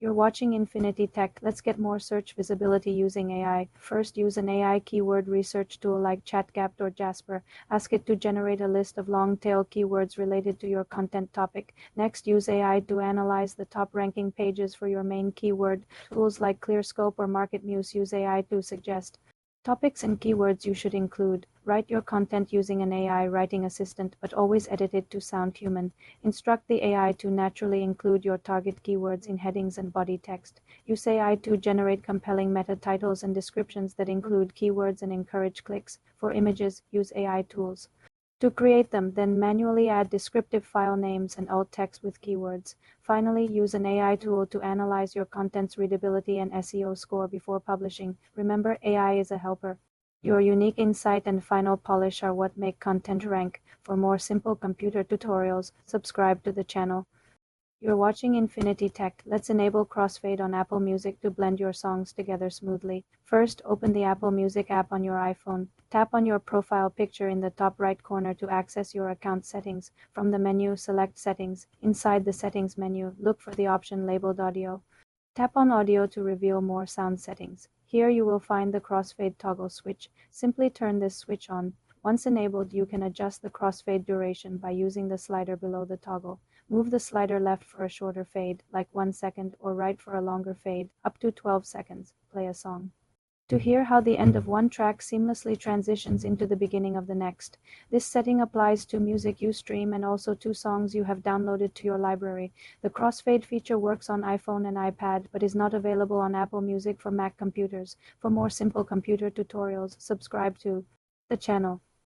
You're watching Infinity Tech. Let's get more search visibility using AI. First, use an AI keyword research tool like ChatGPT or Jasper. Ask it to generate a list of long-tail keywords related to your content topic. Next, use AI to analyze the top-ranking pages for your main keyword. Tools like ClearScope or MarketMuse use AI to suggest topics and keywords you should include. Write your content using an AI writing assistant, but always edit it to sound human. Instruct the AI to naturally include your target keywords in headings and body text. Use AI to generate compelling meta titles and descriptions that include keywords and encourage clicks. For images, use AI tools to create them, then manually add descriptive file names and alt text with keywords. Finally, use an AI tool to analyze your content's readability and SEO score before publishing. Remember, AI is a helper. Your unique insight and final polish are what make content rank. For more simple computer tutorials, subscribe to the channel. You're watching Infinity Tech. Let's enable crossfade on Apple Music to blend your songs together smoothly. First, open the Apple Music app on your iPhone. Tap on your profile picture in the top right corner to access your account settings. From the menu, select Settings. Inside the Settings menu, look for the option labeled Audio. Tap on Audio to reveal more sound settings. Here you will find the crossfade toggle switch. Simply turn this switch on. Once enabled, you can adjust the crossfade duration by using the slider below the toggle. Move the slider left for a shorter fade, like 1 second, or right for a longer fade, up to 12 seconds. Play a song. To hear how the end of one track seamlessly transitions into the beginning of the next. This setting applies to music you stream and also to songs you have downloaded to your library. The crossfade feature works on iPhone and iPad, but is not available on Apple Music for Mac computers. For more simple computer tutorials, subscribe to the channel.